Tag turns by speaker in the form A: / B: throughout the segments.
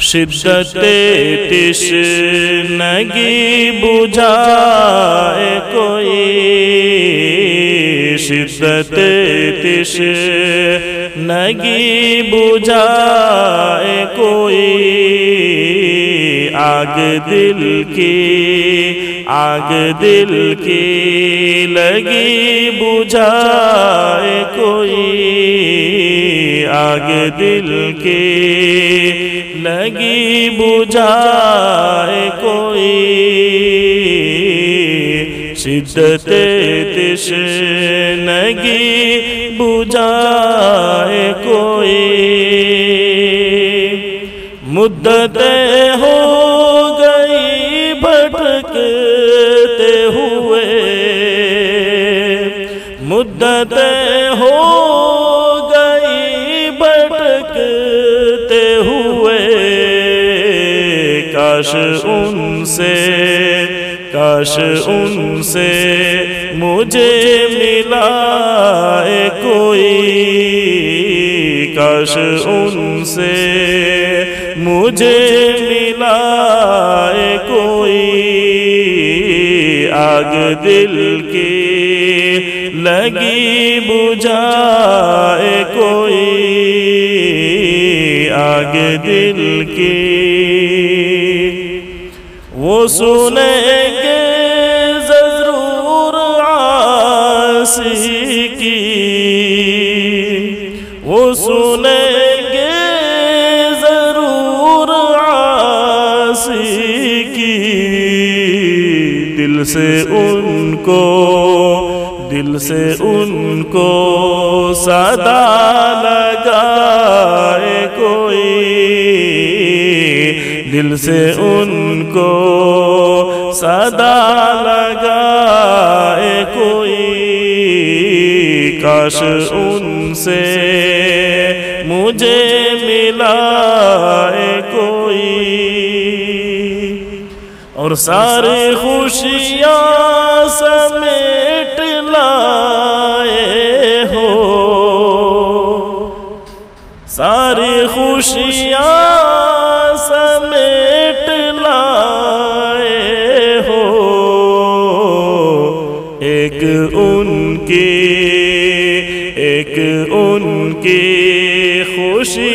A: شدت تشنگی بجھائے کوئی، شدت تشنگی بجھائے کوئی، آگ دل کی لگی بجھائے کوئی، آگ دل کی لگی بجھائے کوئی، شدت تشنگی بجھائے کوئی۔ مدتیں ہو گئی بھٹکتے ہوئے، مدتیں ہو گئی بھٹکتے ہوئے، کاش ان سے مجھے ملائے کوئی، کاش ان سے مجھے ملائے کوئی، آگ دل کی لگی بجھائے کوئی، آگ دل کی۔ وہ سنیں گے ضرور عاصی کی، وہ سنیں گے ضرور عاصی کی، دل سے ان کو صدا لگائے کوئی، دل سے ان کو صدا لگائے کوئی، کاش ان سے مجھے ملائے کوئی، اور ساری خوشیاں سمیٹ لائے ہو، ساری خوشیاں سمیٹ لائے ہو، ایک ان کی خوشی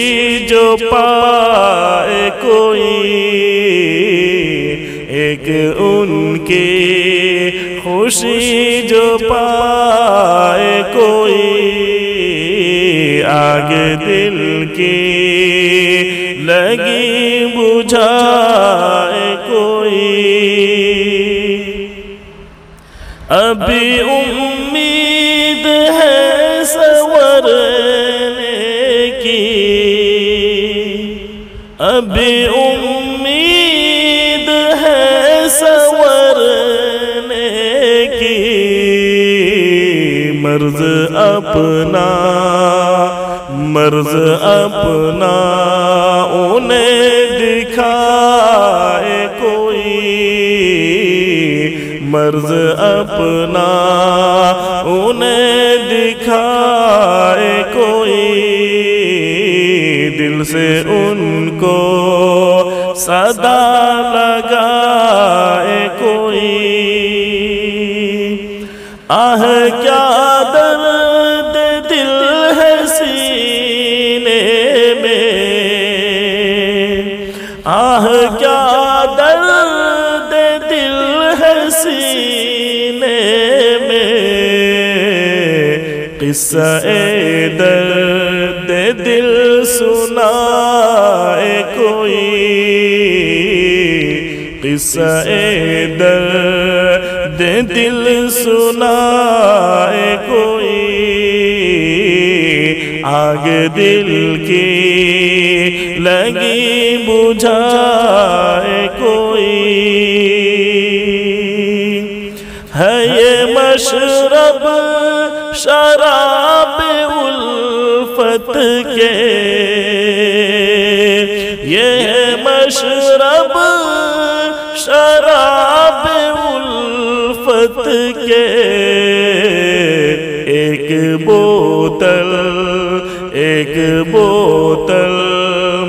A: جو پائے کوئی، ایک ان کی خوشی جو پائے کوئی، آگ دل کی لگی بجھائے کوئی، ابھی امید ہے سنورنے کی، ابھی امید ہے سنورنے کی، مرض اپنا انہیں دکھائے کوئی، مرض اپنا انہیں دکھائے کوئی، دل سے ان کو صدا لگائے کوئی، آہ کیا درد دل ہے سینے میں، آہ کیا درد دل ہے سینے میں، قصہ درد دل سنائے کوئی، قصہ درد دل سنائے کوئی، آگ دل کی لگی بجھائے کوئی، ہے یہ مشرب شراب الفت کے، یہ مشرب شراب الفت کے، ایک بوتل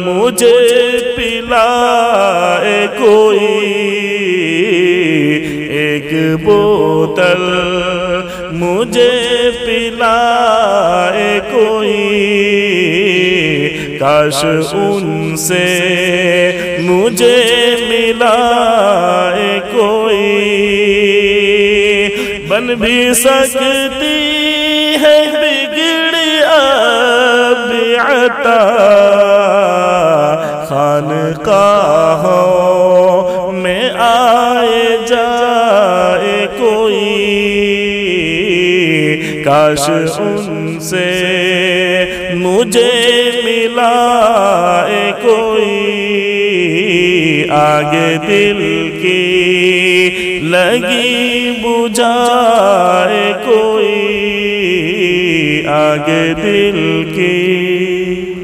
A: مجھے پلائے کوئی ایک بوتل مجھے پلائے کوئی کاش ان سے مجھے ملائے کوئی بن بھی سکتی ہے بگڑی اب عطا خانقاہوں میں آئے جائے کوئی کاش ان سے مجھے ملائے کوئی آگے دل کی لگی بجھائے کوئی آگے دل کی